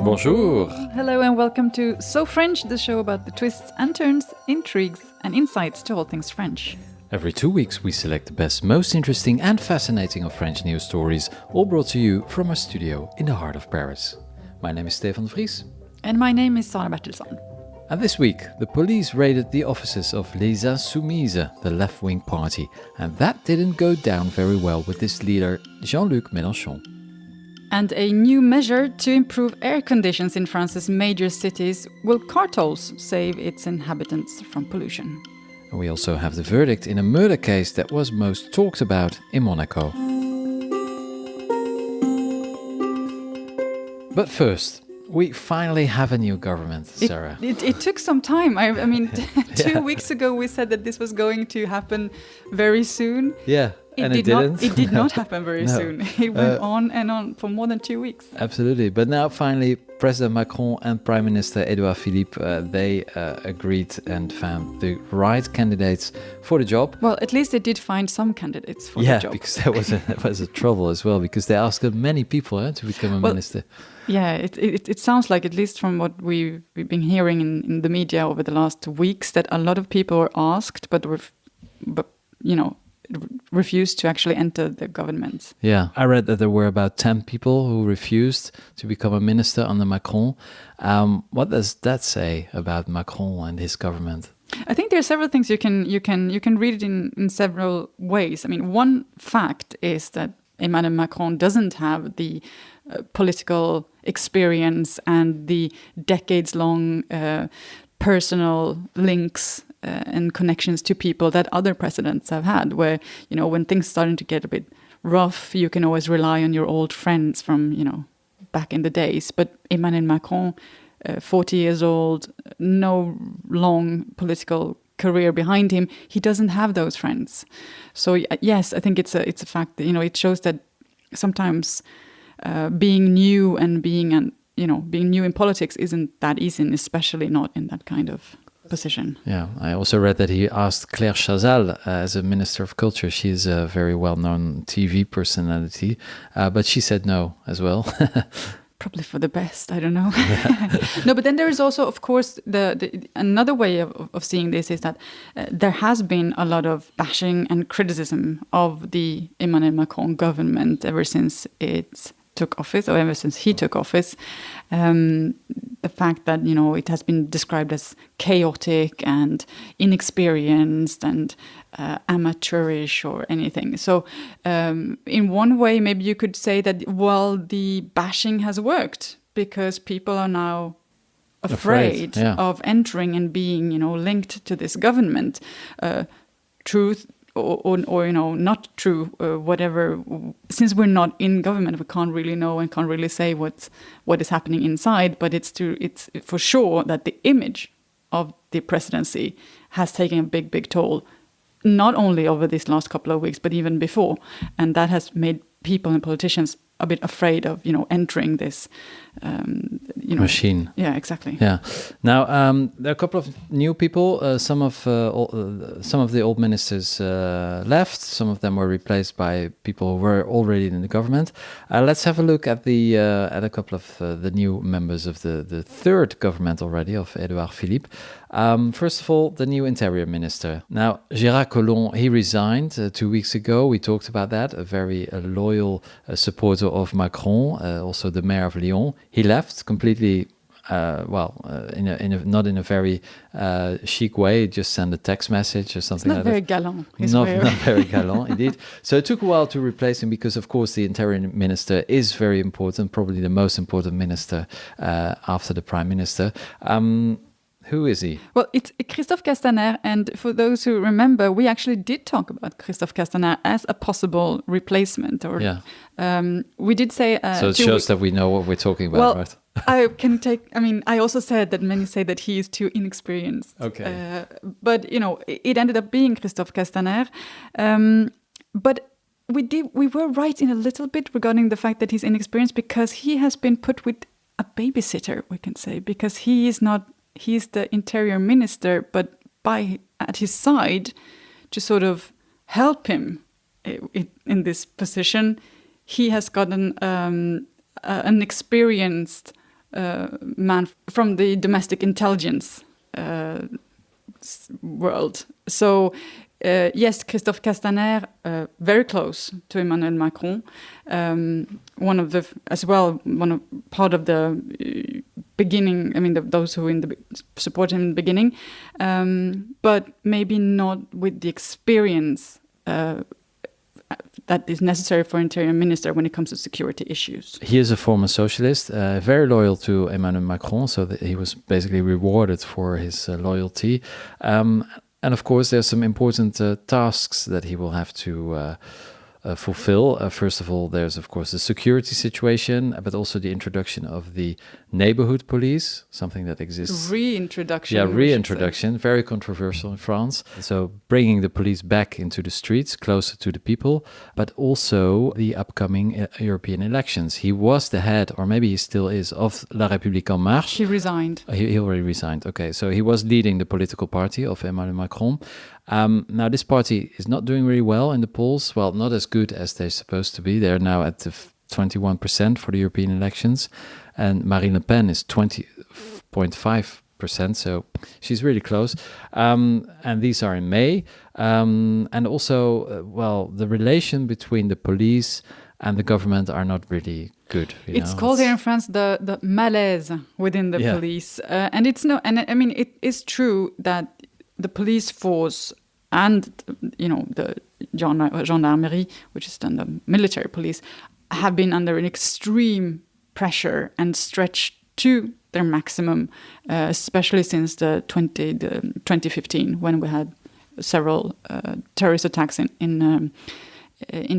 Bonjour. Hello and welcome to So French, the show about the twists and turns, intrigues and insights to all things French. Every 2 weeks we select the best, most interesting and fascinating of French news stories, all brought to you from our studio in the heart of Paris. My name is Stefan de Vries. And my name is Sarah Bertilsson. And this week, the police raided the offices of Les Insoumises, the left-wing party, and that didn't go down very well with its leader, Jean Luc Mélenchon. And a new measure to improve air conditions in France's major cities will car tolls save its inhabitants from pollution. And we also have the verdict in a murder case that was most talked about in Monaco. But first, we finally have a new government, Sarah. It took some time. I mean, 2 weeks ago we said that this was going to happen very soon. Yeah. And it didn't. It did not happen very soon. It went on and on for more than 2 weeks. Absolutely. But now finally, President Macron and Prime Minister Edouard Philippe, they agreed and found the right candidates for the job. Well, at least they did find some candidates for the job. Yeah, because that was a trouble as well, because they asked many people to become a minister. Yeah, it sounds like, at least from what we've been hearing in the media over the last weeks, that a lot of people were asked, but refused to actually enter the government. Yeah, I read that there were about 10 people who refused to become a minister under Macron. What does that say about Macron and his government? I think there are several things you can read it in several ways. I mean, one fact is that Emmanuel Macron doesn't have the political experience and the decades-long personal links and connections to people that other presidents have had, where, when things starting to get a bit rough, you can always rely on your old friends from, back in the days. But Emmanuel Macron, 40 years old, no long political career behind him, he doesn't have those friends. So yes, I think it's a fact that, it shows that sometimes being new and being new in politics isn't that easy, and especially not in that kind of position. Yeah, I also read that he asked Claire Chazal as a Minister of Culture. She's a very well-known TV personality, but she said no as well. Probably for the best, I don't know. No, but then there is also, of course, the another way of seeing this is that there has been a lot of bashing and criticism of the Emmanuel Macron government ever since it took office, or ever since he took office. The fact that, it has been described as chaotic and inexperienced and amateurish or anything. So in one way, maybe you could say that, well, the bashing has worked because people are now afraid of entering and being, linked to this government. Truth or not true, whatever. Since we're not in government, we can't really know and can't really say what is happening inside. But it's for sure that the image of the presidency has taken a big toll, not only over these last couple of weeks, but even before, and that has made people and politicians a bit afraid of entering this machine. Yeah, exactly. Yeah. Now there are a couple of new people. Some of the old ministers left. Some of them were replaced by people who were already in the government. Let's have a look at a couple of the new members of the third government already of Edouard Philippe. First of all, the new interior minister. Now, Gérard Collomb, he resigned 2 weeks ago. We talked about that. A very loyal supporter of Macron, also the mayor of Lyon. He left completely, not in a very chic way. Just sent a text message or something like that. Not very gallant, indeed. So it took a while to replace him because, of course, the interior minister is very important, probably the most important minister after the prime minister. Who is he? Well, it's Christophe Castaner, and for those who remember, we actually did talk about Christophe Castaner as a possible replacement. We did say... so it shows that we know what we're talking about, right? I also said that many say that he is too inexperienced. Okay. But, it ended up being Christophe Castaner. But we were right in a little bit regarding the fact that he's inexperienced, because he has been put with a babysitter, we can say, because he's the interior minister, but at his side to sort of help him in this position, he has gotten an experienced man from the domestic intelligence world. So yes, Christophe Castaner, very close to Emmanuel Macron, part of the beginning. I mean, those who support him in the beginning, but maybe not with the experience that is necessary for interior minister when it comes to security issues. He is a former socialist, very loyal to Emmanuel Macron, so that he was basically rewarded for his loyalty. And of course, there's some important tasks that he will have to fulfill. First of all, there's of course the security situation, but also the introduction of the neighborhood police, something that exists. Reintroduction. Yeah, reintroduction, very controversial in France. So bringing the police back into the streets, closer to the people, but also the upcoming European elections. He was the head, or maybe he still is, of La République En Marche. He resigned. He already resigned. Okay, so he was leading the political party of Emmanuel Macron. Now, this party is not doing really well in the polls. Well, not as good as they're supposed to be. They're now at the 21% for the European elections. And Marine Le Pen is 20.5%. So she's really close. And these are in May. And also, the relation between the police and the government are not really good. It's called here in France the malaise within the police. And it's no, and I mean, it is true that the police force and the gendarmerie, which is then the military police, have been under an extreme pressure and stretched to their maximum, especially since the 2015, when we had several terrorist attacks in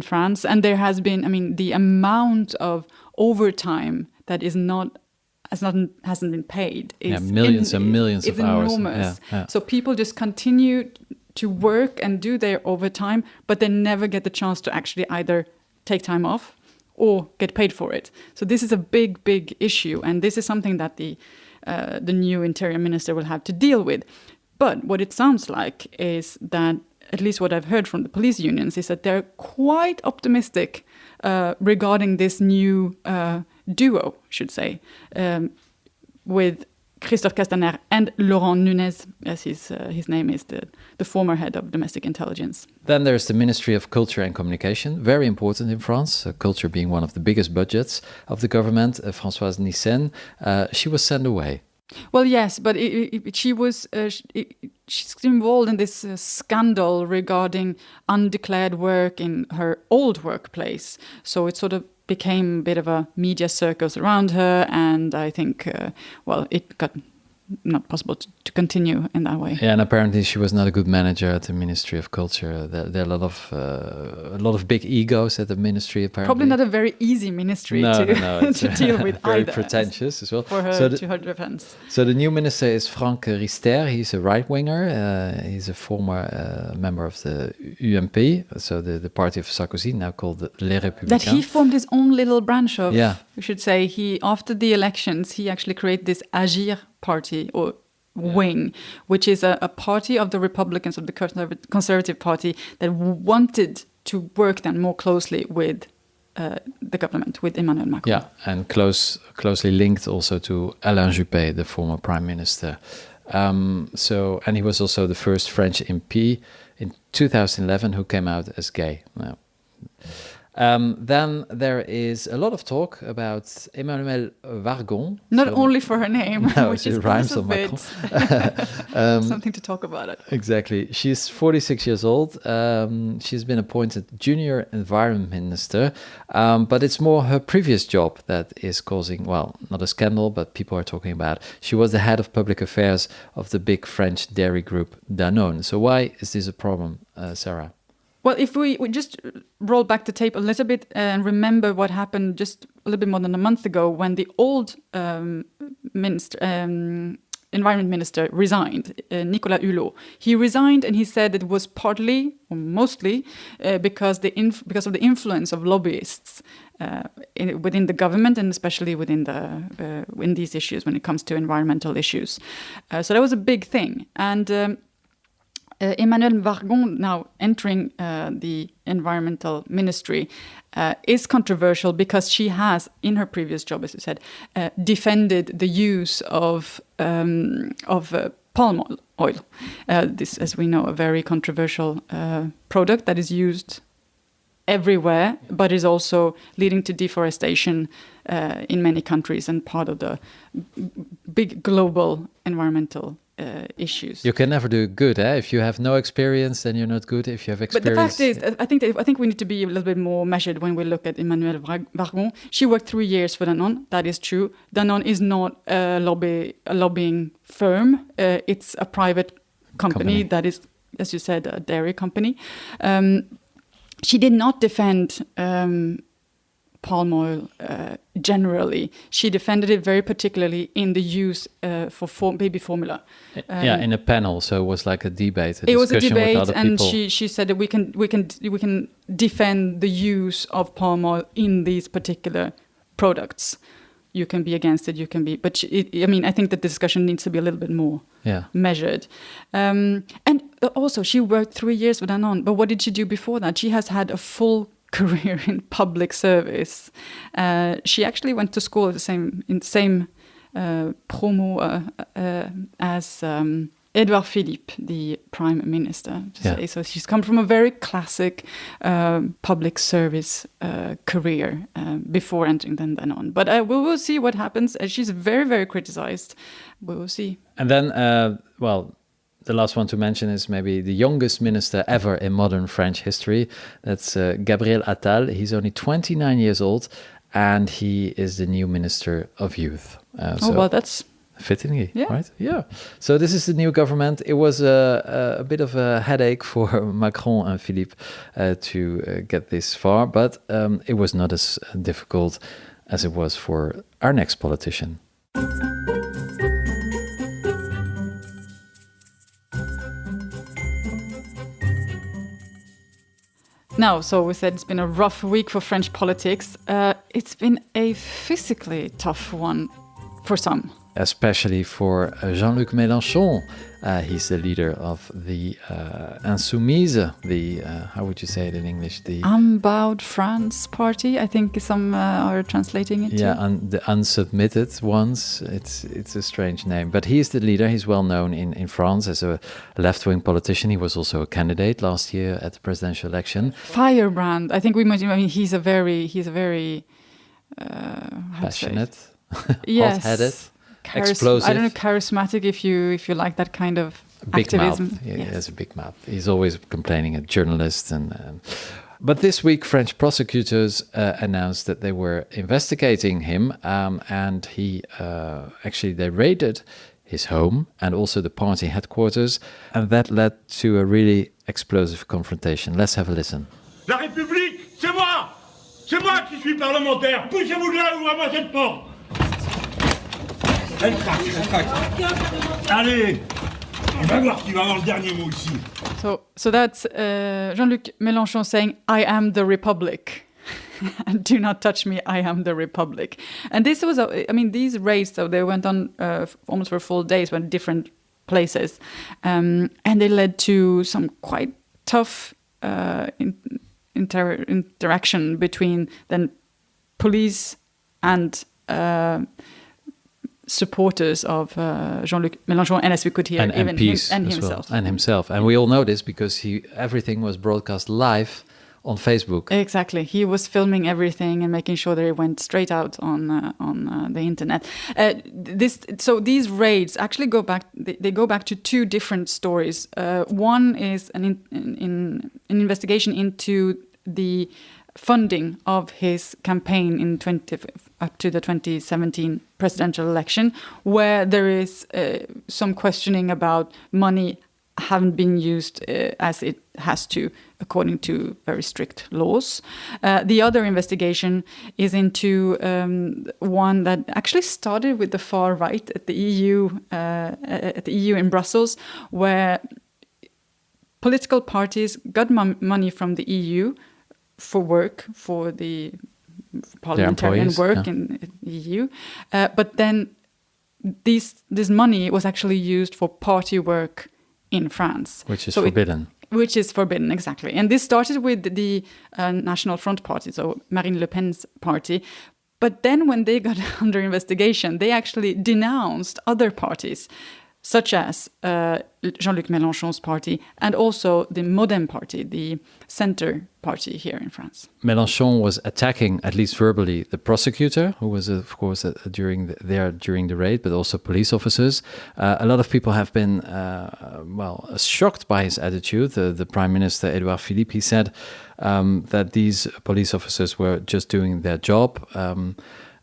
France. And there has been, the amount of overtime that hasn't been paid. Millions and millions of hours. Enormous. Yeah. So people just continue to work and do their overtime, but they never get the chance to actually either take time off or get paid for it. So this is a big, big issue, and this is something that the new interior minister will have to deal with. But what it sounds like is that, at least what I've heard from the police unions, is that they're quite optimistic regarding this new duo, should say, with Christophe Castaner and Laurent Nunez, as his name is, the former head of domestic intelligence. Then there's the Ministry of Culture and Communication, very important in France, culture being one of the biggest budgets of the government. Françoise Nyssen, she was sent away. Well, yes, but she's involved in this scandal regarding undeclared work in her old workplace. So it sort of became a bit of a media circus around her, and I think, it got not possible to continue in that way. Yeah, and apparently she was not a good manager at the Ministry of Culture. There are a lot of big egos at the ministry, apparently. Probably not a very easy ministry to deal with very either. pretentious as well. For her, to her defense. So the new minister is Franck Riester. He's a right-winger. He's a former member of the UMP, so the party of Sarkozy, now called Les Républicains. That he formed his own little branch of. Yeah. We should say after the elections, he actually created this Agir party or wing, which is a party of the Republicans, of the Conservative Party, that wanted to work then more closely with the government, with Emmanuel Macron. Yeah, and closely linked also to Alain Juppé, the former prime minister. And he was also the first French MP in 2011 who came out as gay. Now, then there is a lot of talk about Emmanuelle Wargon. Not only for her name, no, which is rhymes a on bit something to talk about it. Exactly. She's 46 years old. She's been appointed junior environment minister, but it's more her previous job that is causing, not a scandal, but people are talking about. She was the head of public affairs of the big French dairy group Danone. So why is this a problem, Sarah? Well, if we just roll back the tape a little bit and remember what happened just a little bit more than a month ago when the old environment minister resigned, Nicolas Hulot. He resigned and he said it was partly or mostly because of the influence of lobbyists within the government and especially within in these issues when it comes to environmental issues. So that was a big thing. And Emmanuel Vargon now entering the environmental ministry is controversial because she has, in her previous job, as you said, defended the use of palm oil. This, as we know, a very controversial product that is used everywhere, but is also leading to deforestation in many countries and part of the big global environmental issues. You can never do good, eh? If you have no experience, then you're not good. If you have experience, but the fact is, I think we need to be a little bit more measured when we look at Emmanuelle Vargon. She worked 3 years for Danone. That is true. Danone is not a lobbying firm. It's a private company that is, as you said, a dairy company. She did not defend palm oil generally. She defended it very particularly in the use for baby formula. In a panel, so it was like a debate. It was a debate, with other and people. she said that we can defend the use of palm oil in these particular products. You can be against it, you can be, but I think the discussion needs to be a little bit more measured. And also, she worked 3 years with Danone, but what did she do before that? She has had a full career in public service. She actually went to school in the same promo as Edouard Philippe, the prime minister. So she's come from a very classic public service career before entering Danone. But we will see what happens. She's very, very criticized. We will see. And then, the last one to mention is maybe the youngest minister ever in modern French history. That's Gabriel Attal. He's only 29 years old, and he is the new Minister of Youth. That's fitting, right? Yeah. So this is the new government. It was a bit of a headache for Macron and Philippe to get this far, but it was not as difficult as it was for our next politician. Now, so we said it's been a rough week for French politics. It's been a physically tough one for some. Especially for Jean Luc Mélenchon. He's the leader of the Insoumises, how would you say it in English? The Unbowed France party, I think some are translating it. Yeah, the unsubmitted ones. It's a strange name. But he's the leader. He's well known in France as a left-wing politician. He was also a candidate last year at the presidential election. Firebrand. I think he's a very passionate, yes. hot-headed. Explosive. I don't know, charismatic if you like that kind of big activism. Mouth. He has a big mouth. He's always complaining at journalists but this week French prosecutors announced that they were investigating him and they raided his home and also the party headquarters, and that led to a really explosive confrontation. Let's have a listen. La République, c'est moi! C'est moi qui suis parlementaire! Poussez-vous de là, ouvrez-moi cette porte! Elle craque. Allez, on va voir qui va avoir le dernier mot ici. So that's Jean Luc Mélenchon saying, "I am the Republic." Do not touch me, I am the Republic. And this was, these raids, so they went on almost for full days, but different places. And they led to some quite tough interaction between then police and supporters of Jean-Luc Mélenchon, and as we could hear, and even MPs him, and himself. Well, and himself. And we all know this because everything was broadcast live on Facebook. Exactly. He was filming everything and making sure that it went straight out on the internet. These raids actually go back. They go back to two different stories. One is an investigation into the funding of his campaign up to the 2017 presidential election, where there is some questioning about money haven't been used as it has to, according to very strict laws. The other investigation is into one that actually started with the far right at the EU in Brussels, where political parties got money from the EU for work, for the parliamentarian work in the EU. But then this money was actually used for party work in France. Which is forbidden. Which is forbidden, exactly. And this started with the National Front Party, so Marine Le Pen's party. But then when they got under investigation, they actually denounced other parties, such as Jean Luc Mélenchon's party and also the Modem party, the center party here in France. Mélenchon was attacking, at least verbally, the prosecutor, who was, of course, during the raid, but also police officers. A lot of people have been, shocked by his attitude. The Prime Minister, Edouard Philippe, he said that these police officers were just doing their job.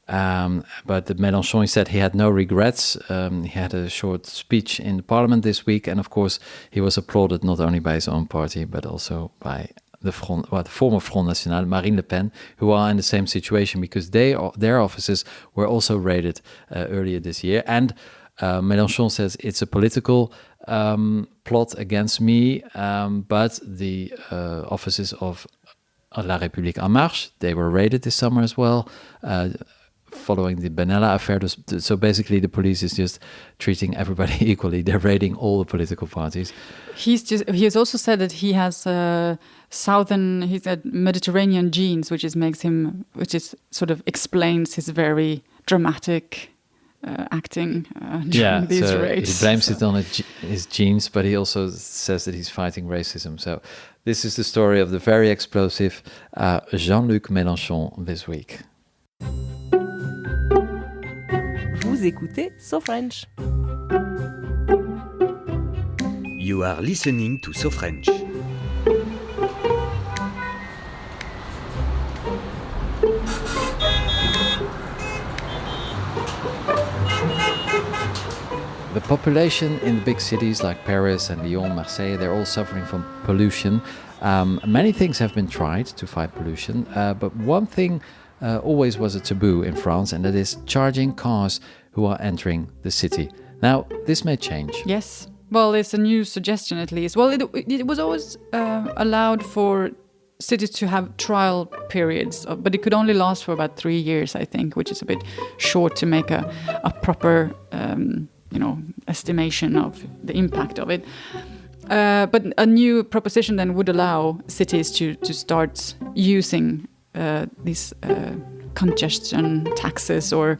But Mélenchon, he said he had no regrets. He had a short speech in Parliament this week, and of course he was applauded not only by his own party but also by the former Front National, Marine Le Pen, who are in the same situation because their offices were also raided earlier this year. And Mélenchon says it's a political plot against me, but the offices of La République En Marche, they were raided this summer as well. Following the Benalla affair. So basically the police is just treating everybody equally. They're raiding all the political parties. He has also said that he has Mediterranean genes, which sort of explains his very dramatic acting during these raids. He blames it on his genes, but he also says that he's fighting racism. So this is the story of the very explosive Jean Luc Mélenchon this week. Vous écoutez So French. You are listening to So French. The population in the big cities like Paris and Lyon, Marseille, they're all suffering from pollution. Many things have been tried to fight pollution, but one thing always was a taboo in France, and that is charging cars who are entering the city. Now, this may change. Yes. Well, it's a new suggestion at least. Well, it was always allowed for cities to have trial periods, but it could only last for about 3 years, I think, which is a bit short to make a proper estimation of the impact of it. But a new proposition then would allow cities to start using these congestion taxes or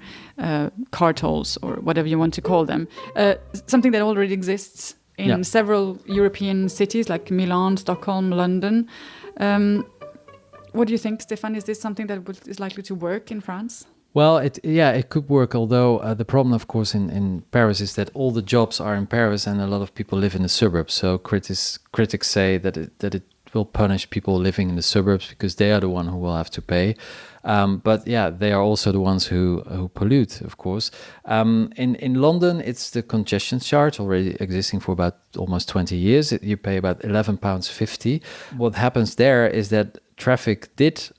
car tolls or whatever you want to call them. Something that already exists in several European cities like Milan, Stockholm, London. What do you think, Stefan? Is this something that is likely to work in France? Well, it could work, although the problem, of course, in Paris is that all the jobs are in Paris and a lot of people live in the suburbs. So critics say that it will punish people living in the suburbs because they are the one who will have to pay. But they are also the ones who pollute, of course. In London, it's the congestion charge already existing for about almost 20 years. You pay about £11.50. What happens there is that traffic did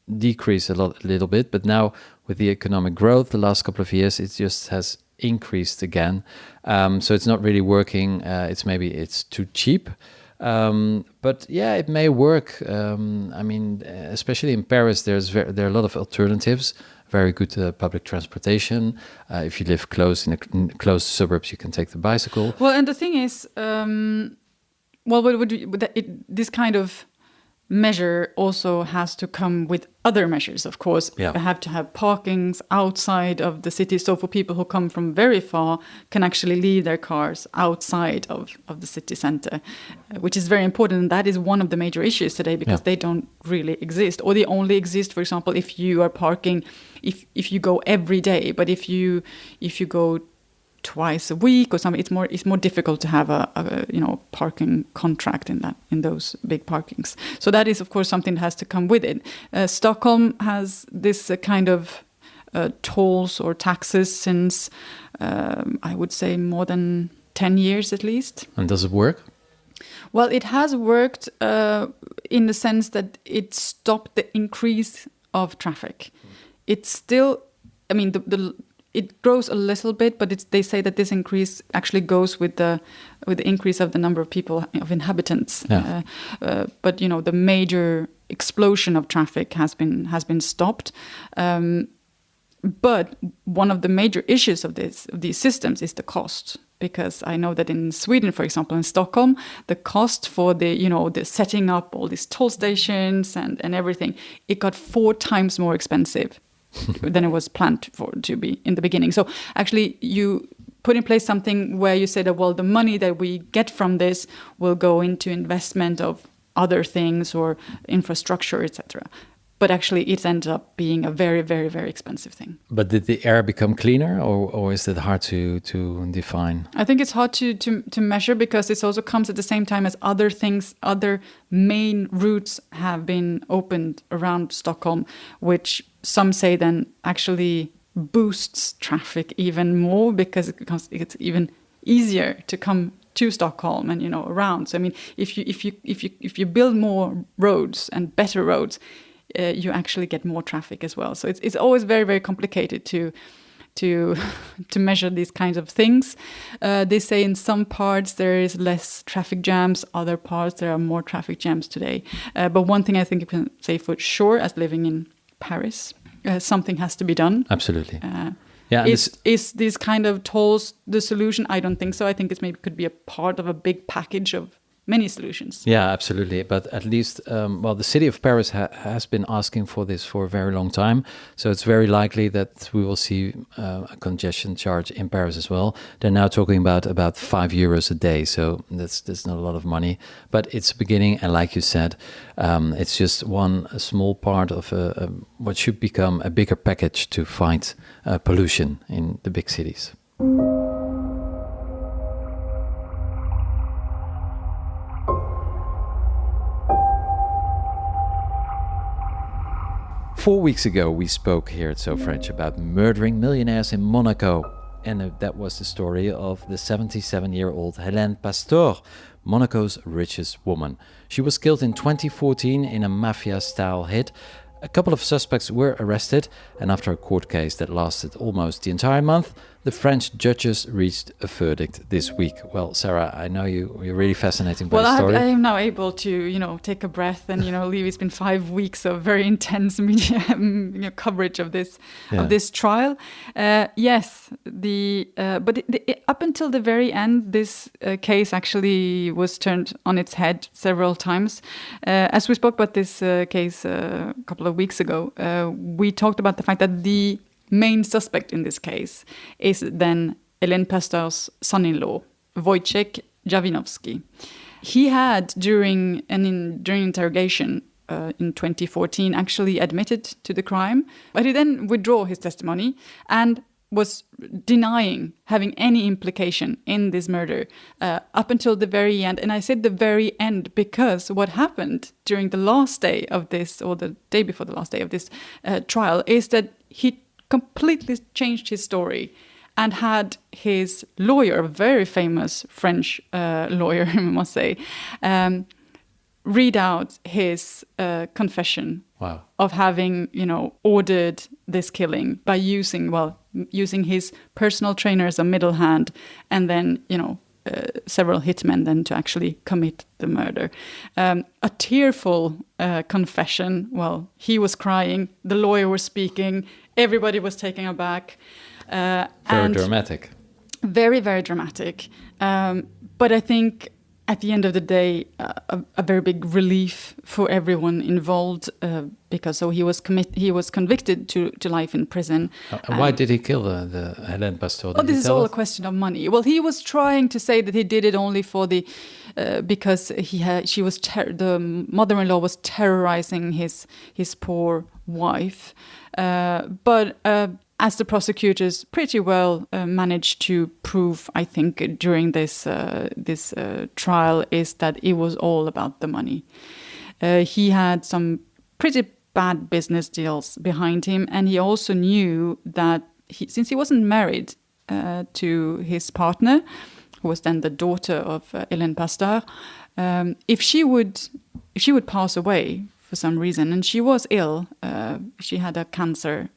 decrease a little bit, but now with the economic growth the last couple of years, it just has increased again. So it's not really working. It's too cheap. But it may work. Especially in Paris, there are a lot of alternatives. Very good public transportation. If you live close in close suburbs, you can take the bicycle. Well, and the thing is, this kind of measure also has to come with other measures, of course. Yeah. You have to have parkings outside of the city. So for people who come from very far can actually leave their cars outside of the city center, which is very important. And that is one of the major issues today because they don't really exist. Or they only exist, for example, if you are parking, if you go every day. But if you go twice a week or something, it's more difficult to have a parking contract in those big parkings. So that is, of course, something that has to come with it. Stockholm has this kind of tolls or taxes since I would say more than 10 years at least. And does it work? Well, it has worked in the sense that it stopped the increase of traffic. It's still, it grows a little bit, but they say that this increase actually goes with the increase of the number of inhabitants. Yeah. But the major explosion of traffic has been stopped. But one of the major issues of these systems is the cost, because I know that in Sweden, for example, in Stockholm, the cost for the setting up all these toll stations and everything, it got 4 times more expensive than it was planned for to be in the beginning. So actually, you put in place something where you say that, well, the money that we get from this will go into investment of other things or infrastructure, etc. But actually, it ends up being a very, very, very expensive thing. But did the air become cleaner, or is it hard to define? I think it's hard to measure because it also comes at the same time as other things, other main routes have been opened around Stockholm, which some say then actually boosts traffic even more because it's even easier to come to Stockholm and around. So I mean, if you build more roads and better roads, you actually get more traffic as well. So it's always very, very complicated to measure these kinds of things. They say in some parts there is less traffic jams, other parts there are more traffic jams today. But one thing I think you can say for sure, as living in Paris, something has to be done. Absolutely. Is these kind of tolls the solution? I don't think so. I think it maybe could be a part of a big package of many solutions. Yeah, absolutely. But at least, the city of Paris has been asking for this for a very long time. So it's very likely that we will see a congestion charge in Paris as well. They're now talking about €5 a day. So that's not a lot of money. But it's a beginning. And like you said, it's just a small part of what should become a bigger package to fight pollution in the big cities. 4 weeks ago, we spoke here at So French about murdering millionaires in Monaco. And that was the story of the 77-year-old Hélène Pastor, Monaco's richest woman. She was killed in 2014 in a mafia-style hit. A couple of suspects were arrested, and after a court case that lasted almost the entire month, the French judges reached a verdict this week. Well, Sarah, I know you're really fascinated by the story. I am now able to, take a breath and, leave. It's been 5 weeks of very intense media coverage of this trial. Yes, up until the very end, this case actually was turned on its head several times. As we spoke about this case a couple of weeks ago, we talked about the fact that the main suspect in this case is then Hélène Pastor's son-in-law, Wojciech Javinowski. He had, during interrogation in 2014, actually admitted to the crime, but he then withdrew his testimony and was denying having any implication in this murder up until the very end. And I said the very end because what happened during the last day of this, or the day before the last day of this trial, is that he completely changed his story and had his lawyer, a very famous French lawyer, I must say, read out his confession of having, ordered this killing by using his personal trainer as a middle hand, and then, several hitmen then to actually commit the murder. A tearful confession. Well, he was crying, the lawyer was speaking, everybody was taken aback. Very dramatic. Very, very dramatic. But I think at the end of the day, a very big relief for everyone involved, because he was convicted to life in prison. Why did he kill the Hélène Pastor? This is all a question of money. Well, he was trying to say that he did it only for because the mother-in-law was terrorizing his poor wife, but. As the prosecutors pretty well managed to prove, I think, during this trial, is that it was all about the money. He had some pretty bad business deals behind him, and he also knew that since he wasn't married to his partner, who was then the daughter of Hélène Pastor, if she would pass away for some reason, and she was ill, she had a cancer.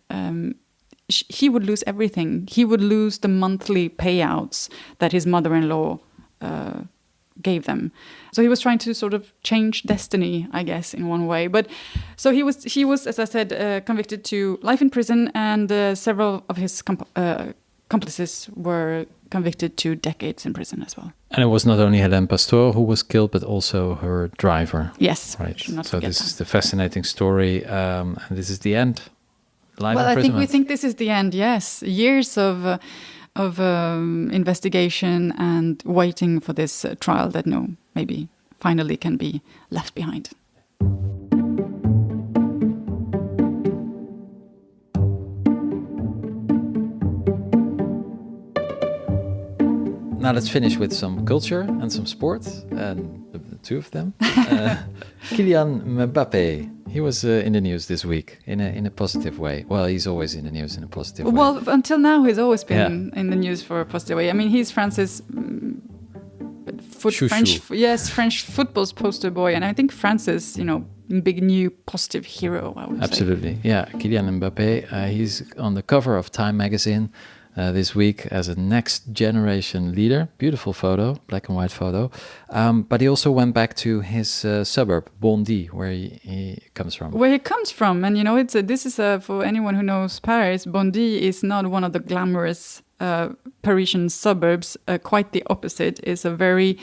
He would lose everything. He would lose the monthly payouts that his mother-in-law gave them. So he was trying to sort of change destiny, I guess, in one way. But so he was, as I said, convicted to life in prison, and several of his accomplices were convicted to decades in prison as well. And it was not only Hélène Pastor who was killed, but also her driver. Yes, Right. should not So forget this that. is the fascinating story, and this is the end. Life Well, I think we imprisonment. think this is the end. Yes, years of investigation and waiting for this trial that maybe finally can be left behind. Now let's finish with some culture and some sport, and the two of them. Kylian Mbappé. He was in the news this week in a positive way. Well, he's always in the news in a positive way. Well, until now, he's always been in the news for a positive way. I mean, he's France's French football's poster boy, and I think France's, big new positive hero. I would say. Absolutely, yeah. Kylian Mbappé. He's on the cover of Time magazine this week as a next generation leader. Beautiful photo, black and white photo. But he also went back to his suburb, Bondy, where he comes from. Where he comes from, and this is for anyone who knows Paris. Bondy is not one of the glamorous Parisian suburbs. Quite the opposite. It's a very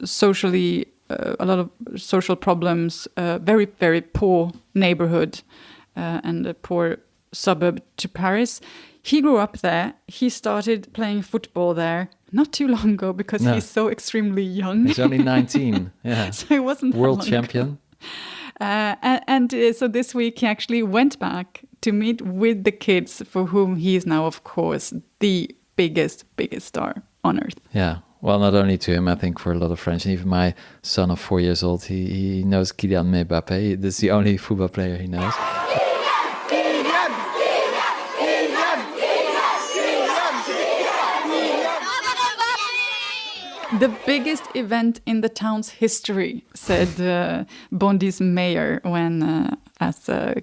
socially a lot of social problems. Very very poor neighborhood and a poor suburb to Paris. He grew up there. He started playing football there not too long ago because he's so extremely young. He's only 19. Yeah. So he wasn't that world long champion. ago. So this week he actually went back to meet with the kids for whom he is now, of course, the biggest star on earth. Yeah. Well, not only to him, I think for a lot of French, and even my son of 4 years old, he knows Kylian Mbappé. This is the only football player he knows. The biggest event in the town's history, said Bondy's mayor when, as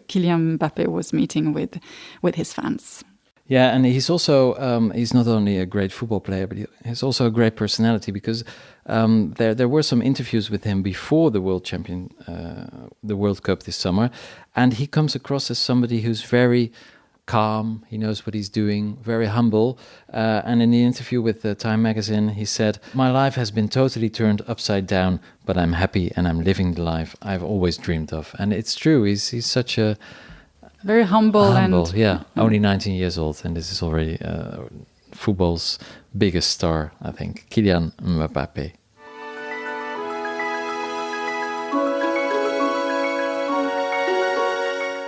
Kylian Mbappé was meeting with his fans. Yeah, and he's also he's not only a great football player, but he's also a great personality because there were some interviews with him before the the World Cup this summer, and he comes across as somebody who's very calm. He knows what he's doing, very humble. And in the interview with Time magazine, he said, "My life has been totally turned upside down, but I'm happy and I'm living the life I've always dreamed of." And it's true. He's such a very humble and only 19 years old, and this is already football's biggest star, I think, Kylian Mbappé.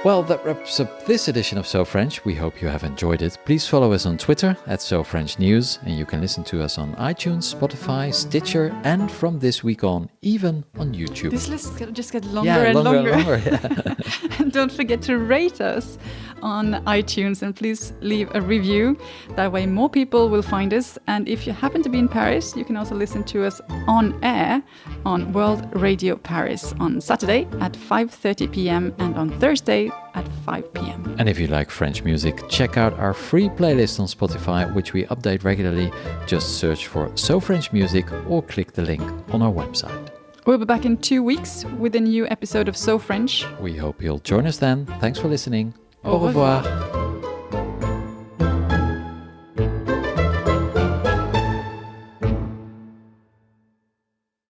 Well, that wraps up this edition of So French. We hope you have enjoyed it. Please follow us on Twitter @SoFrenchNews, and you can listen to us on iTunes, Spotify, Stitcher, and from this week on, even on YouTube. This list just gets longer and longer. And longer, yeah. And don't forget to rate us on iTunes, and please leave a review. That way more people will find us. And if you happen to be in Paris, you can also listen to us on air on World Radio Paris on Saturday at 5:30 p.m. and on Thursday at 5 p.m. And if you like French music, check out our free playlist on Spotify, which we update regularly. Just search for So French Music or click the link on our website. We'll be back in 2 weeks with a new episode of So French. We hope you'll join us then. Thanks for listening. Au revoir.